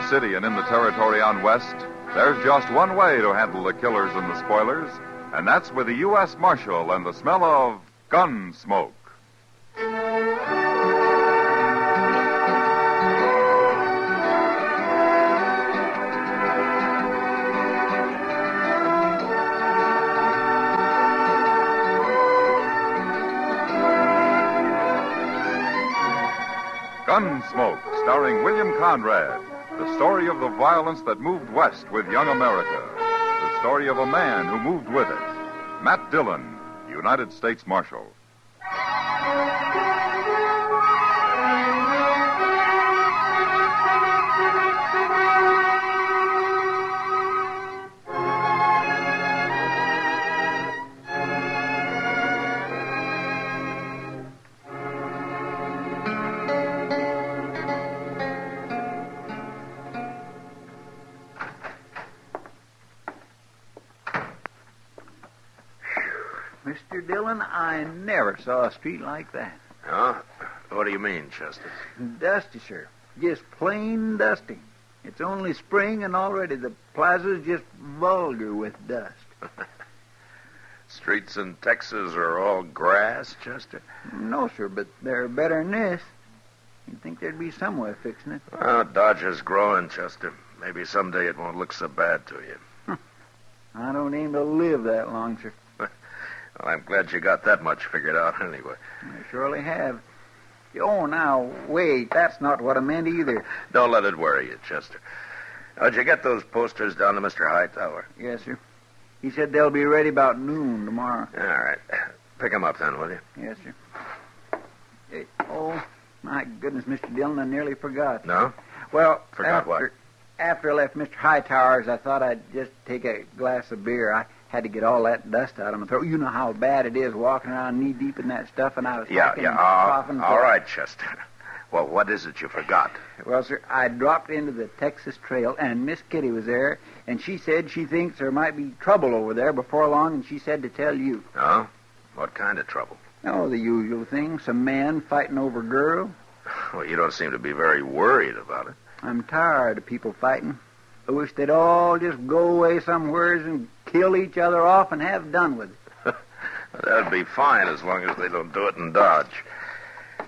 city and in the territory on West, there's just one way to handle the killers and the spoilers, and that's with the U.S. Marshal and the smell of Gunsmoke. Gunsmoke, starring William Conrad. The story of the violence that moved west with young America. The story of a man who moved with it. Matt Dillon, United States Marshal. Mr. Dillon, I never saw a street like that. Huh? What do you mean, Chester? Dusty, sir. Just plain dusty. It's only spring, and already the plaza's just vulgar with dust. Streets in Texas are all grass, Chester? No, sir, but they're better than this. You'd think there'd be some way of fixing it. Well, Dodger's growing, Chester. Maybe someday it won't look so bad to you. I don't aim to live that long, sir. Well, I'm glad you got that much figured out anyway. I surely have. Oh, now, wait. That's not what I meant either. Don't let it worry you, Chester. Did you get those posters down to Mr. Hightower? Yes, sir. He said they'll be ready about noon tomorrow. All right. Pick them up then, will you? Yes, sir. Oh, my goodness, Mr. Dillon, I nearly forgot. No? Well, Forgot what? After I left Mr. Hightower's, I thought I'd just take a glass of beer. I had to get all that dust out of my throat. You know how bad it is walking around knee-deep in that stuff, and I was coughing. All right, Chester. Well, what is it you forgot? Well, sir, I dropped into the Texas Trail, and Miss Kitty was there, and she said she thinks there might be trouble over there before long, and she said to tell you. Oh? What kind of trouble? Oh, the usual thing. Some man fighting over a girl. Well, you don't seem to be very worried about it. I'm tired of people fighting. I wish they'd all just go away somewheres and kill each other off and have done with it. That'd be fine as long as they don't do it in Dodge.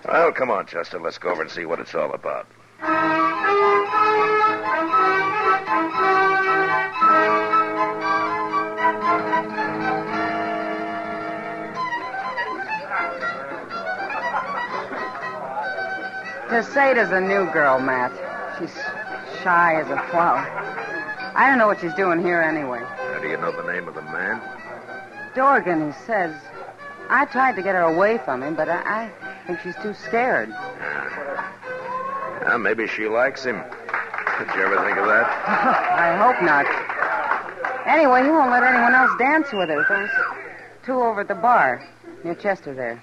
Well, come on, Chester. Let's go over and see what it's all about. Tacetta's a new girl, Matt. She's shy as a flower. I don't know what she's doing here anyway. How do you know the name of the man? Dorgan, he says. I tried to get her away from him, but I think she's too scared. Maybe she likes him. Did you ever think of that? I hope not. Anyway, he won't let anyone else dance with her. Those two over at the bar near Chester there.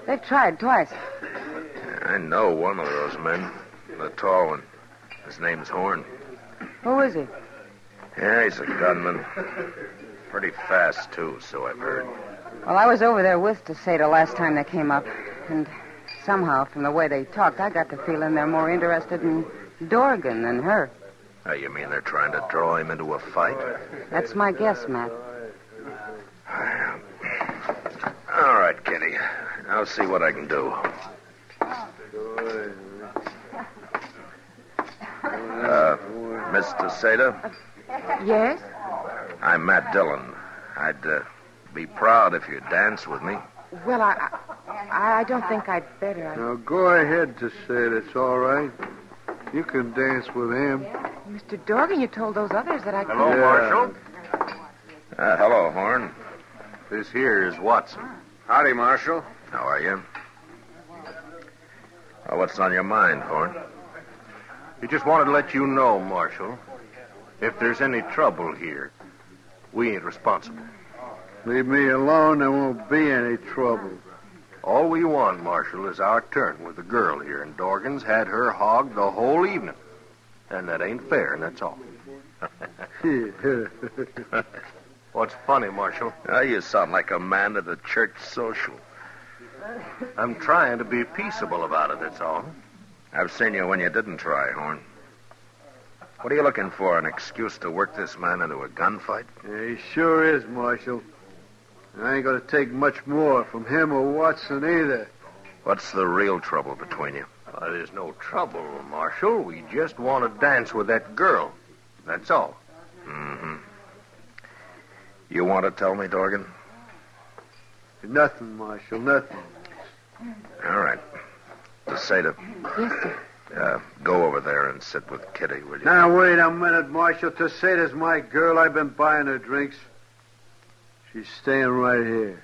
They've tried twice. I know one of those men. The tall one. His name's Horn. Who is he? Yeah, he's a gunman. Pretty fast, too, so I've heard. Well, I was over there with Tacetta last time they came up, and somehow, from the way they talked, I got the feeling they're more interested in Dorgan than her. Oh, you mean they're trying to draw him into a fight? That's my guess, Matt. All right, Kitty. I'll see what I can do. Miss Tacetta? Yes? I'm Matt Dillon. I'd be proud if you'd dance with me. Well, I don't think I'd better. Now, go ahead to say it. It's all right. You can dance with him. Mr. Dorgan, you told those others that I could... Hello, Marshal. Hello, Horn. This here is Watson. Howdy, Marshal. How are you? Well, what's on your mind, Horn? He just wanted to let you know, Marshal, if there's any trouble here, we ain't responsible. Leave me alone, there won't be any trouble. All we want, Marshal, is our turn with the girl here, and Dorgan's had her hogged the whole evening. And that ain't fair, and that's all. What's funny, Marshal? You sound like a man at a church social. I'm trying to be peaceable about it, that's all. I've seen you when you didn't try, Horn. What are you looking for, an excuse to work this man into a gunfight? Yeah, he sure is, Marshal. I ain't going to take much more from him or Watson either. What's the real trouble between you? There's no trouble, Marshal. We just want to dance with that girl. That's all. Mm-hmm. You want to tell me, Dorgan? Nothing, Marshal, nothing. All right. Tacetta. Yes, sir. Go over there and sit with Kitty, will you? Now, wait a minute, Marshal. Tacetta's my girl. I've been buying her drinks. She's staying right here.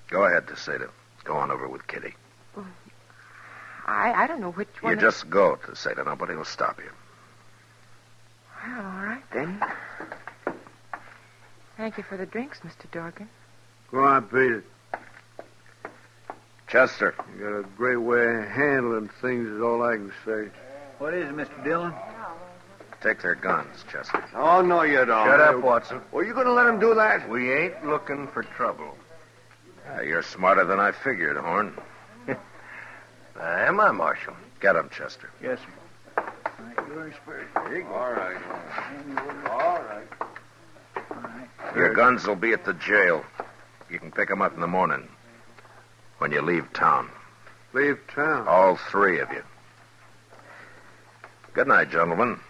Go ahead, Tacetta. Go on over with Kitty. I don't know which one. You just go, Tacetta. Nobody will stop you. Well, all right, then. Thank you for the drinks, Mr. Dorgan. Go on, beat it. Chester. You got a great way of handling things is all I can say. What is it, Mr. Dillon? Take their guns, Chester. Oh, no, you don't. Shut up, Watson. Well, you going to let him do that? We ain't looking for trouble. You're smarter than I figured, Horn. Am I, Marshal? Get him, Chester. Yes, sir. All right. All right. Your guns will be at the jail. You can pick them up in the morning when you leave town. Leave town? All three of you. Good night, gentlemen.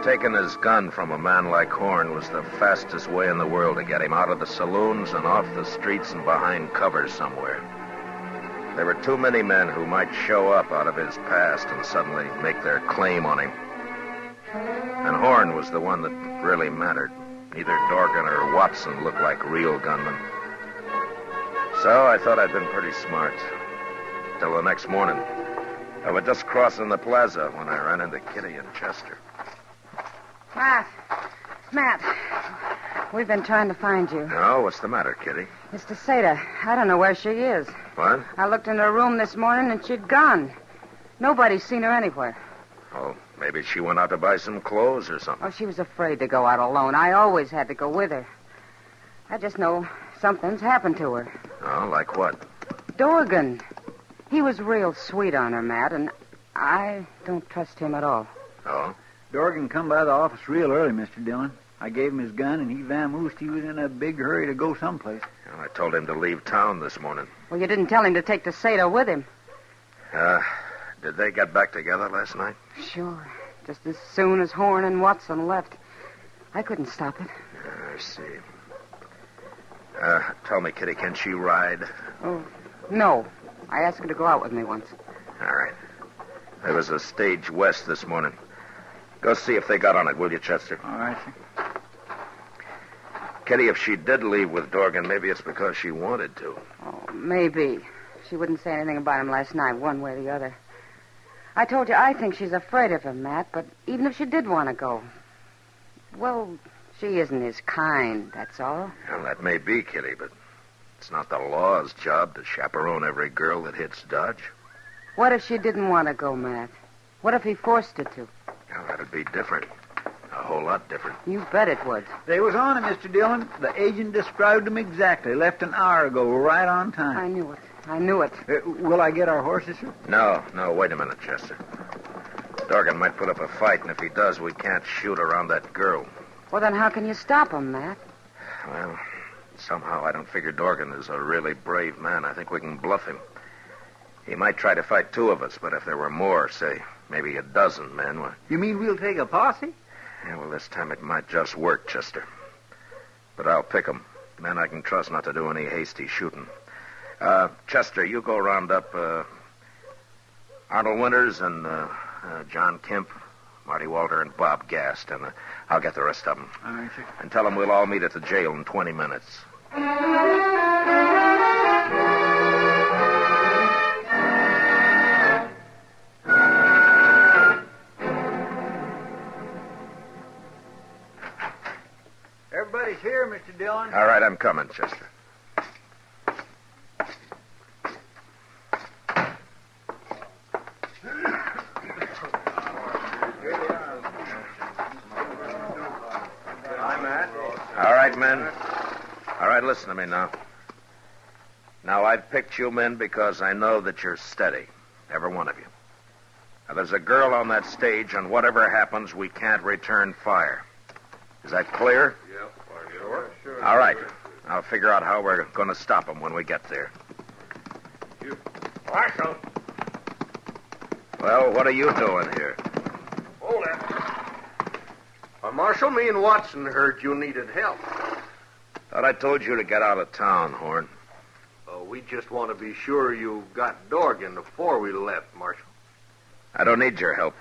Taking his gun from a man like Horn was the fastest way in the world to get him out of the saloons and off the streets and behind cover somewhere. There were too many men who might show up out of his past and suddenly make their claim on him. And Horn was the one that really mattered. Neither Dorgan or Watson looked like real gunmen. So I thought I'd been pretty smart. Till the next morning. I was just crossing the plaza when I ran into Kitty and Chester. Matt, we've been trying to find you. Oh, what's the matter, Kitty? It's Tacetta. I don't know where she is. What? I looked in her room this morning and she'd gone. Nobody's seen her anywhere. Oh, maybe she went out to buy some clothes or something. Oh, she was afraid to go out alone. I always had to go with her. I just know something's happened to her. Oh, like what? Dorgan. He was real sweet on her, Matt, and I don't trust him at all. Oh? Dorgan come by the office real early, Mr. Dillon. I gave him his gun, and he vamoosed. He was in a big hurry to go someplace. Well, I told him to leave town this morning. Well, you didn't tell him to take Tacetta with him. Did they get back together last night? Sure. Just as soon as Horn and Watson left. I couldn't stop it. I see. Tell me, Kitty, can she ride? Oh, no. I asked her to go out with me once. All right. There was a stage west this morning. Go see if they got on it, will you, Chester? All right, sir. Kitty, if she did leave with Dorgan, maybe it's because she wanted to. Oh, maybe. She wouldn't say anything about him last night, one way or the other. I told you I think she's afraid of him, Matt, but even if she did want to go, well, she isn't his kind, that's all. Well, that may be, Kitty, but it's not the law's job to chaperone every girl that hits Dodge. What if she didn't want to go, Matt? What if he forced her to? Well, that'd be different. A whole lot different. You bet it would. They was on him, Mr. Dillon. The agent described him exactly. Left an hour ago, right on time. I knew it. I knew it. Will I get our horses, sir? No, wait a minute, Chester. Dorgan might put up a fight, and if he does, we can't shoot around that girl. Well, then how can you stop him, Matt? Well, somehow I don't figure Dorgan is a really brave man. I think we can bluff him. He might try to fight two of us, but if there were more, say, maybe a dozen men... Well... You mean we'll take a posse? Yeah, well, this time it might just work, Chester. But I'll pick 'em. Men I can trust not to do any hasty shooting. Chester, you go round up Arnold Winters and John Kemp, Marty Walter, and Bob Gast, and I'll get the rest of them. All right, sir. And tell them we'll all meet at the jail in 20 minutes. Everybody's here, Mr. Dillon. All right, I'm coming, Chester. All right, men. All right, listen to me now. Now, I've picked you men because I know that you're steady. Every one of you. Now, there's a girl on that stage, and whatever happens, we can't return fire. Is that clear? Yep. Sure. All right. I'll figure out how we're going to stop them when we get there. Marshal. Well, what are you doing here? Hold it. Marshal, me and Watson heard you needed help. Thought I told you to get out of town, Horn. We just want to be sure you got Dorgan before we left, Marshal. I don't need your help.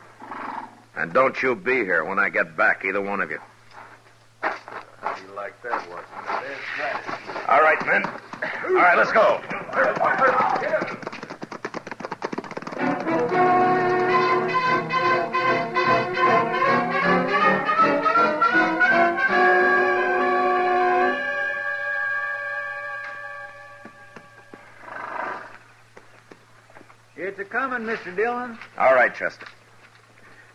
And don't you be here when I get back, either one of you. How do you like that, Watson? All right, men. All right, let's go. It's a-coming, Mr. Dillon. All right, Chester.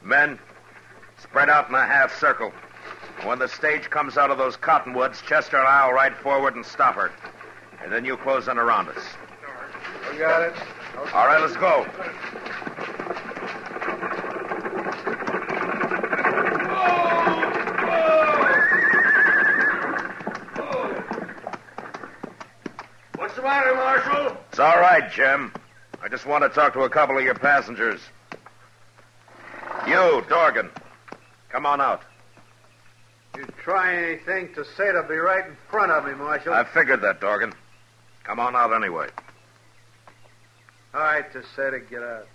Men, spread out in a half circle. When the stage comes out of those cottonwoods, Chester and I'll ride forward and stop her. And then you close in around us. We got it. All right, let's go. What's the matter, Marshal? It's all right, Jim. I just want to talk to a couple of your passengers. You, Dorgan, come on out. You try anything to say to be right in front of me, Marshal. I figured that, Dorgan. Come on out anyway. All right, Tacetta, get out.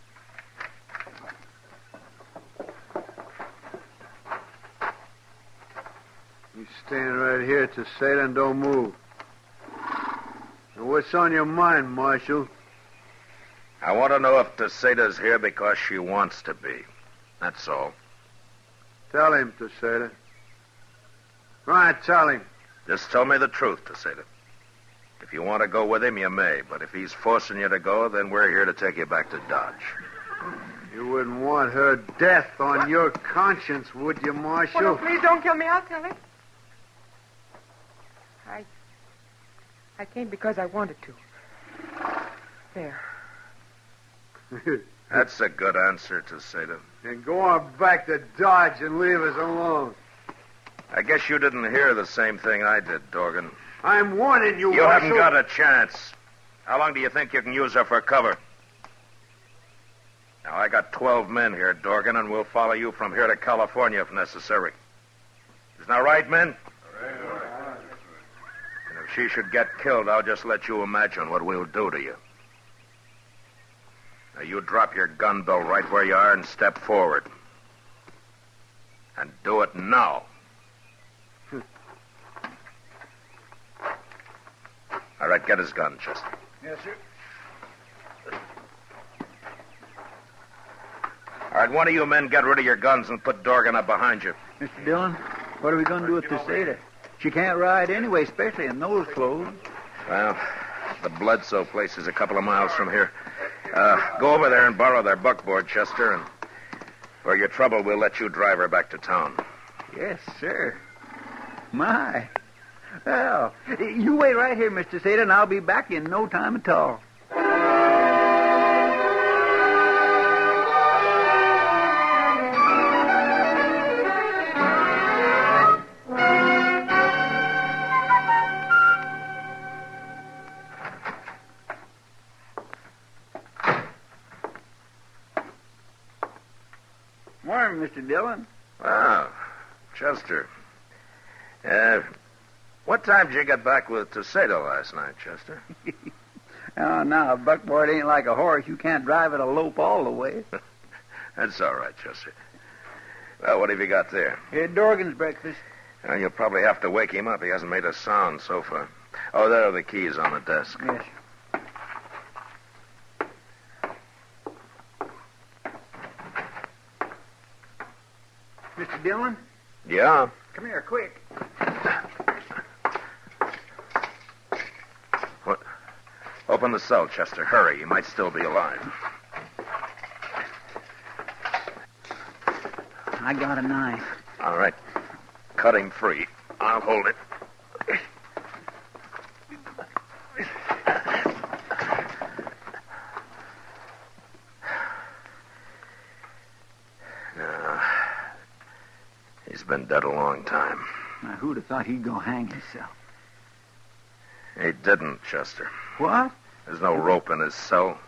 You stand right here, Tacetta, and don't move. Now, what's on your mind, Marshal? I want to know if Tacetta's here because she wants to be. That's all. Tell him, Tacetta. Right, tell him. Just tell me the truth, Tacetta. If you want to go with him, you may. But if he's forcing you to go, then we're here to take you back to Dodge. You wouldn't want her death on your conscience, would you, Marshal? Oh, no, please don't kill me. I'll tell it. I came because I wanted to. There. That's a good answer, Tacetta. And go on back to Dodge and leave us alone. I guess you didn't hear the same thing I did, Dorgan. I'm warning you, You Marshal. haven't got a chance. How long do you think you can use her for cover? Now, I got 12 men here, Dorgan, and we'll follow you from here to California if necessary. Isn't that right, men? And if she should get killed, I'll just let you imagine what we'll do to you. Now, you drop your gun belt right where you are and step forward. And do it now. All right, get his gun, Chester. Yes, sir. All right, one of you men get rid of your guns and put Dorgan up behind you. Mr. Dillon, what are we going to do with Tacetta? She can't ride anyway, especially in those clothes. Well, the Bledsoe place is a couple of miles from here. Go over there and borrow their buckboard, Chester, and for your trouble, we'll let you drive her back to town. Yes, sir. My. Well, you wait right here, Mr. Tacetta, and I'll be back in no time at all. Morning, Mr. Dillon. Oh, Chester. What time did you get back with Tacetta last night, Chester? Oh, now, a buckboard ain't like a horse. You can't drive it a lope all the way. That's all right, Chester. Well, what have you got there? Here, Dorgan's breakfast. Well, you'll probably have to wake him up. He hasn't made a sound so far. Oh, there are the keys on the desk. Yes. Mr. Dillon, Yeah? come here, quick. What? Open the cell, Chester. Hurry. You might still be alive. I got a knife. All right. Cut him free. I'll hold it. been dead a long time. Now, who'd have thought he'd go hang himself? He didn't, Chester. What? There's no rope in his cell.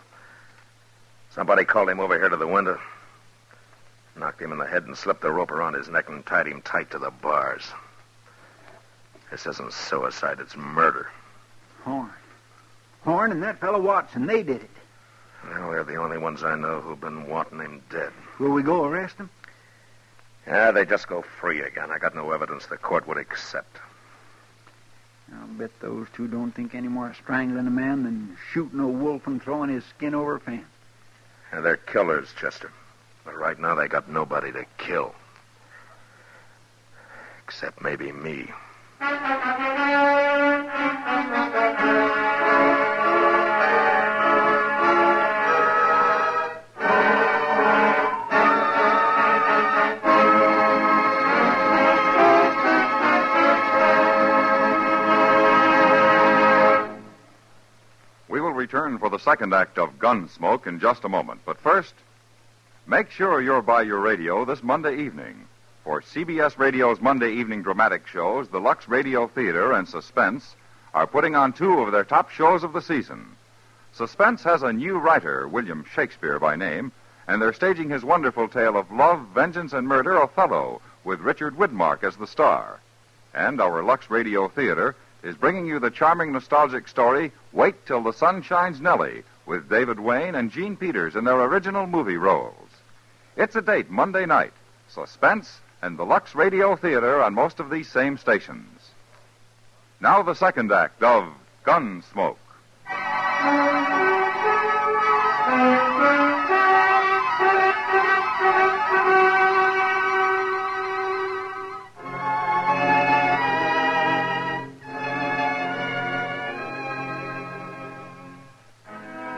Somebody called him over here to the window, knocked him in the head and slipped the rope around his neck and tied him tight to the bars. This isn't suicide, it's murder. Horn and that fellow Watson, they did it. Well, they're the only ones I know who've been wanting him dead. Will we go arrest him? Yeah, they just go free again. I got no evidence the court would accept. I'll bet those two don't think any more of strangling a man than shooting a wolf and throwing his skin over a fence. Yeah, they're killers, Chester. But right now they got nobody to kill. Except maybe me. We will return for the second act of Gunsmoke in just a moment. But first, make sure you're by your radio this Monday evening. For CBS Radio's Monday evening dramatic shows, the Lux Radio Theater and Suspense are putting on two of their top shows of the season. Suspense has a new writer, William Shakespeare by name, and they're staging his wonderful tale of love, vengeance, and murder, Othello, with Richard Widmark as the star. And our Lux Radio Theater is bringing you the charming nostalgic story, Wait Till the Sun Shines Nellie, with David Wayne and Gene Peters in their original movie roles. It's a date Monday night. Suspense and the Lux Radio Theater on most of these same stations. Now the second act of Gunsmoke.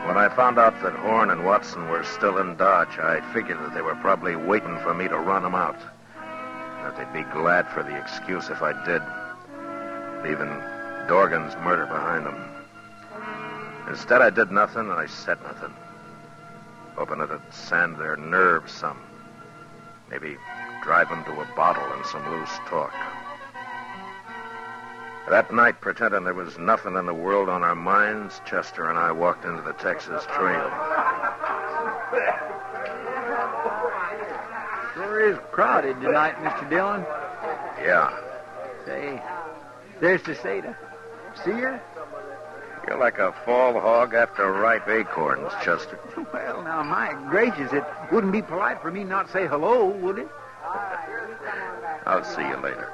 When I found out that Horn and Watson were still in Dodge, I figured that they were probably waiting for me to run them out. That they'd be glad for the excuse if I did, leaving Dorgan's murder behind them. Instead, I did nothing and I said nothing, hoping it'd sand their nerves some, maybe drive them to a bottle and some loose talk. That night, pretending there was nothing in the world on our minds, Chester and I walked into the Texas Trail. Sure is crowded tonight, Mr. Dillon. Yeah. Say, there's Tacetta. See her? You're like a fall hog after ripe acorns, Chester. Well, now, my gracious, it wouldn't be polite for me not to say hello, would it? I'll see you later.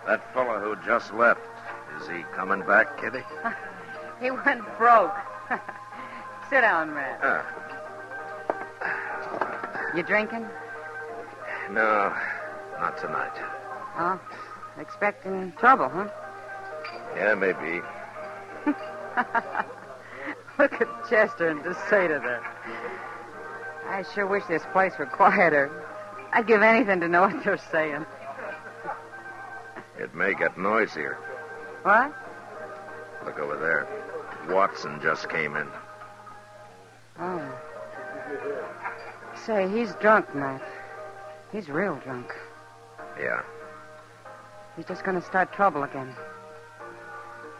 That fellow who just left, is he coming back, Kitty? He went broke. Sit down, Matt. You drinking? No, not tonight. Oh, expecting trouble, huh? Yeah, maybe. Look at Chester and Tacetta there. I sure wish this place were quieter. I'd give anything to know what they're saying. It may get noisier. What? Look over there. Watson just came in. Oh. Say, he's drunk, Matt. He's real drunk. Yeah. He's just going to start trouble again.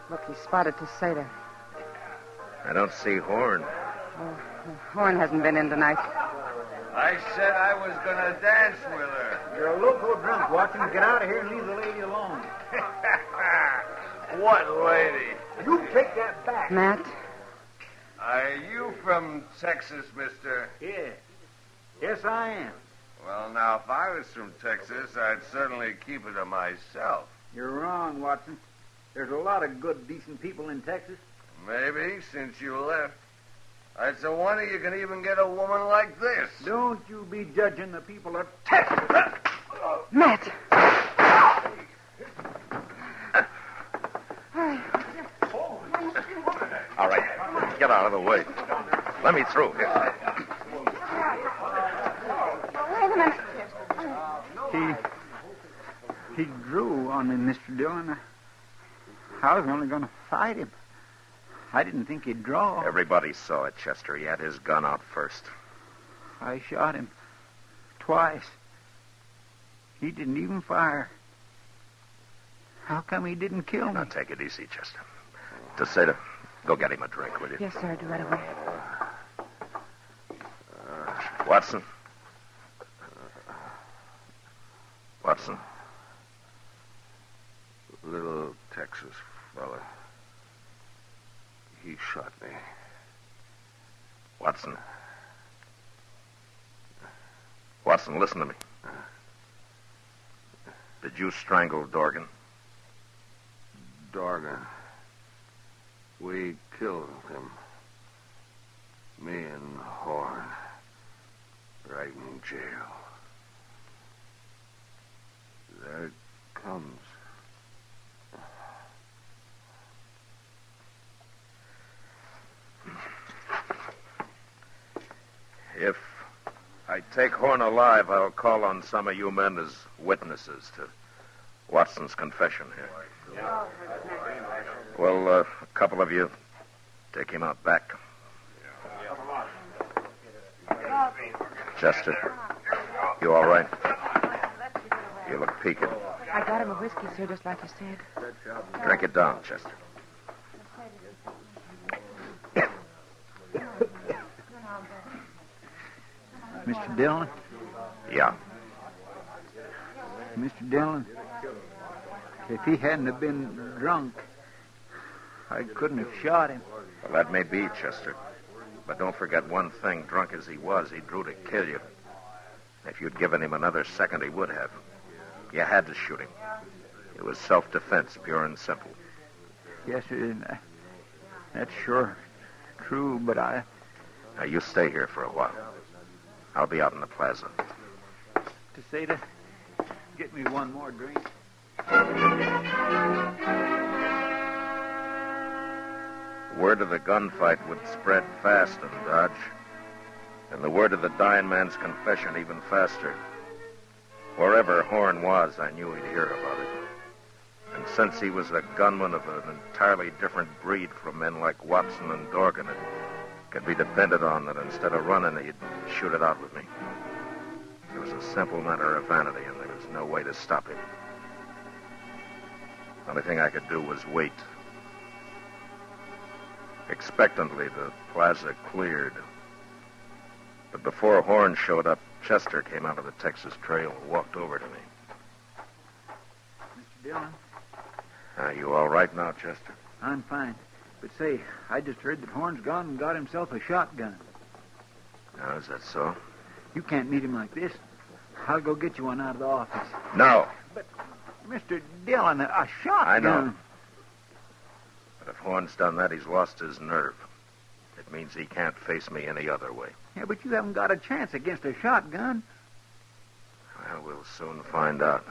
Look, he spotted Tacetta. I don't see Horn. Oh, Horn hasn't been in tonight. I said I was going to dance with her. You're a loco drunk, Watson. Get out of here and leave the lady alone. What lady? You take that back. Matt? Are you from Texas, mister? Yeah. Yes, I am. Well, now, if I was from Texas, I'd certainly keep it to myself. You're wrong, Watson. There's a lot of good, decent people in Texas. Maybe, since you left. It's a wonder you can even get a woman like this. Don't you be judging the people of Texas. Matt! All right, get out of the way. Let me through here. Wait a minute. He drew on me, Mr. Dillon. I was only going to fight him. I didn't think he'd draw. Everybody saw it, Chester. He had his gun out first. I shot him twice. He didn't even fire. How come he didn't kill me? Now, take it easy, Chester. Tacetta, go get him a drink, will you? Yes, sir. I'll do right away. Watson. Watson. Little Texas fella. He shot me. Watson. Watson, listen to me. Did you strangle Dorgan? Dorgan. We killed him. Me and Horn. Right in jail. There it comes. If I take Horn alive, I'll call on some of you men as witnesses to Watson's confession here. Well, a couple of you take him out back. Chester, you all right? You look peaked. I got him a whiskey, sir, just like you said. Drink it down, Chester. Mr. Dillon? Yeah. Mr. Dillon, if he hadn't have been drunk, I couldn't have shot him. Well, that may be, Chester. But don't forget one thing. Drunk as he was, he drew to kill you. If you'd given him another second, he would have. You had to shoot him. It was self-defense, pure and simple. Yes, sir. That's sure true, but I... Now, you stay here for a while. I'll be out in the plaza. Tacetta, get me one more drink. Word of the gunfight would spread fast in Dodge, and the word of the dying man's confession even faster. Wherever Horn was, I knew he'd hear about it. And since he was a gunman of an entirely different breed from men like Watson and Dorgan, it could be depended on that instead of running, he'd shoot it out with me. It was a simple matter of vanity, and there was no way to stop him. The only thing I could do was wait. Expectantly, the plaza cleared. But before Horn showed up, Chester came out of the Texas Trail and walked over to me. Mr. Dillon? Are you all right now, Chester? I'm fine. But say, I just heard that Horn's gone and got himself a shotgun. Oh, is that so? You can't meet him like this. I'll go get you one out of the office. No. But, Mr. Dillon, a shotgun... I know. But if Horn's done that, he's lost his nerve. It means he can't face me any other way. Yeah, but you haven't got a chance against a shotgun. Well, we'll soon find out.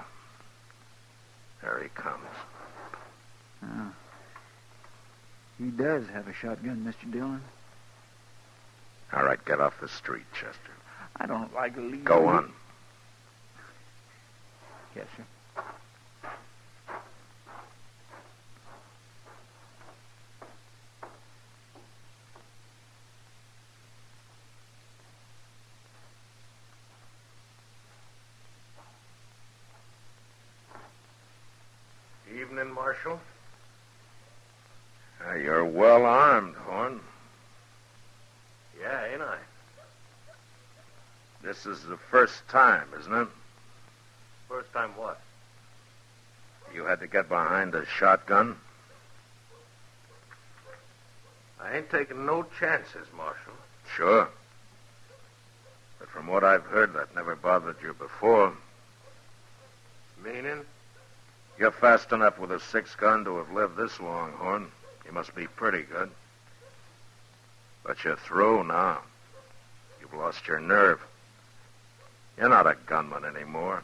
There he comes. Oh. He does have a shotgun, Mr. Dillon. All right, get off the street, Chester. I don't like to leave... Go on. Yes, sir. Evening, Marshal. You're well armed, Horn. Yeah, ain't I? This is the first time, isn't it? First time what? You had to get behind a shotgun? I ain't taking no chances, Marshal. Sure. But from what I've heard, that never bothered you before. Meaning? You're fast enough with a 6-gun to have lived this long, Horn. You must be pretty good. But you're through now. You've lost your nerve. You're not a gunman anymore.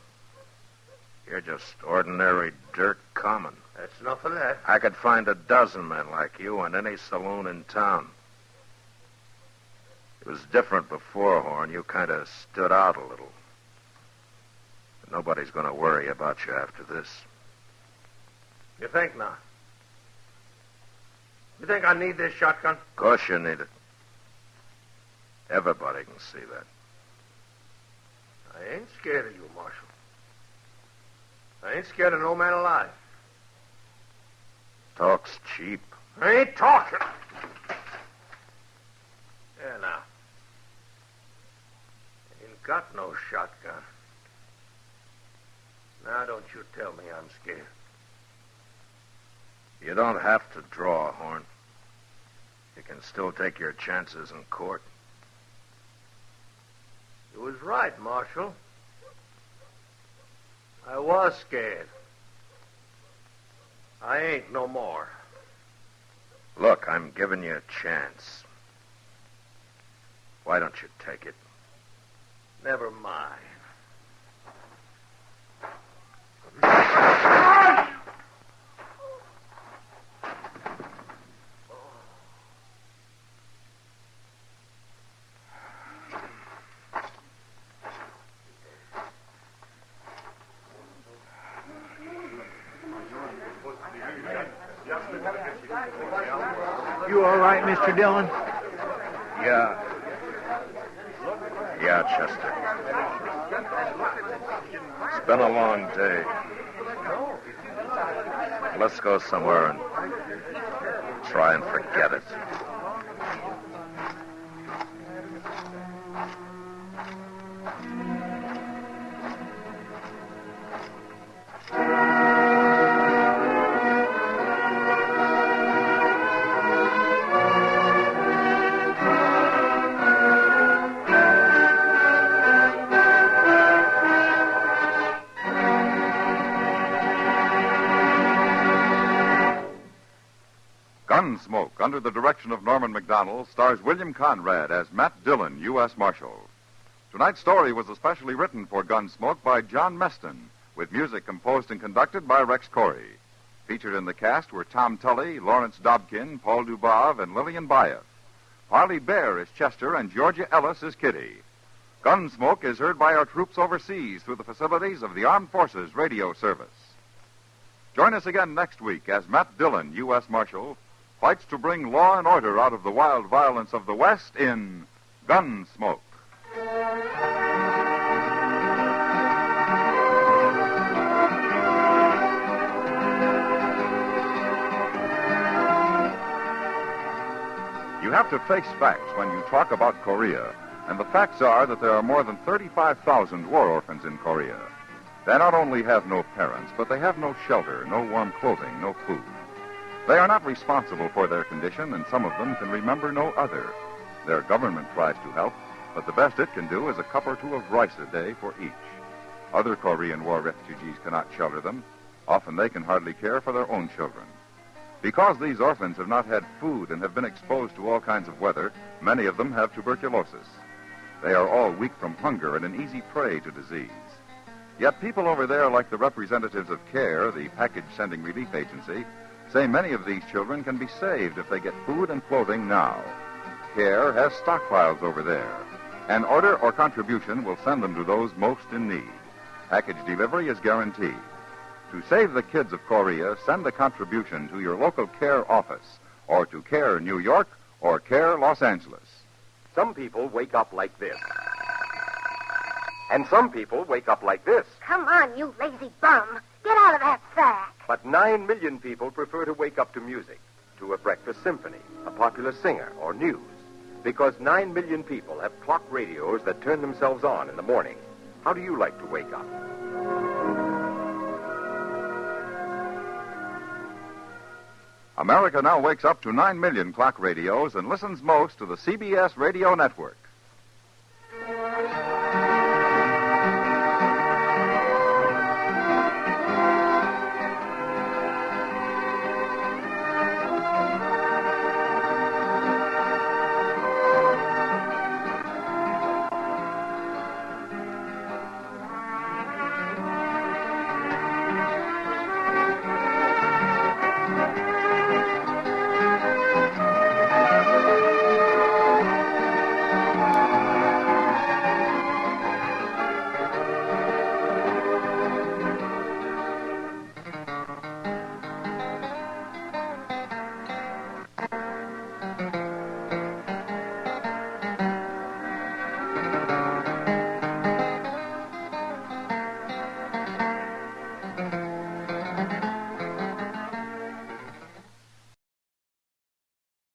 You're just ordinary dirt common. That's enough of that. I could find a dozen men like you in any saloon in town. It was different before, Horn. You kind of stood out a little. But nobody's going to worry about you after this. You think not? You think I need this shotgun? Of course you need it. Everybody can see that. I ain't scared of you, Marshal. I ain't scared of no man alive. Talk's cheap. I ain't talking. Yeah, now. Ain't got no shotgun. Now don't you tell me I'm scared. You don't have to draw, Horn. You can still take your chances in court. You was right, Marshal. I was scared. I ain't no more. Look, I'm giving you a chance. Why don't you take it? Never mind. You all right, Mr. Dillon? Yeah. Yeah, Chester. It's been a long day. Let's go somewhere and try and forget it. Gunsmoke, under the direction of Norman MacDonald, stars William Conrad as Matt Dillon, U.S. Marshal. Tonight's story was especially written for Gunsmoke by John Meston, with music composed and conducted by Rex Corey. Featured in the cast were Tom Tully, Lawrence Dobkin, Paul Dubov, and Lillian Baeff. Parley Bear is Chester, and Georgia Ellis is Kitty. Gunsmoke is heard by our troops overseas through the facilities of the Armed Forces Radio Service. Join us again next week as Matt Dillon, U.S. Marshal, fights to bring law and order out of the wild violence of the West in Gunsmoke. You have to face facts when you talk about Korea, and the facts are that there are more than 35,000 war orphans in Korea. They not only have no parents, but they have no shelter, no warm clothing, no food. They are not responsible for their condition, and some of them can remember no other. Their government tries to help, but the best it can do is a cup or two of rice a day for each. Other Korean War refugees cannot shelter them. Often they can hardly care for their own children. Because these orphans have not had food and have been exposed to all kinds of weather, many of them have tuberculosis. They are all weak from hunger and an easy prey to disease. Yet people over there, like the representatives of CARE, the package sending relief agency, say many of these children can be saved if they get food and clothing now. CARE has stockpiles over there. An order or contribution will send them to those most in need. Package delivery is guaranteed. To save the kids of Korea, send a contribution to your local CARE office, or to CARE New York, or CARE Los Angeles. Some people wake up like this. And some people wake up like this. Come on, you lazy bum. Get out of that sack. But 9 million people prefer to wake up to music, to a breakfast symphony, a popular singer, or news. Because 9 million people have clock radios that turn themselves on in the morning. How do you like to wake up? America now wakes up to 9 million clock radios and listens most to the CBS radio network.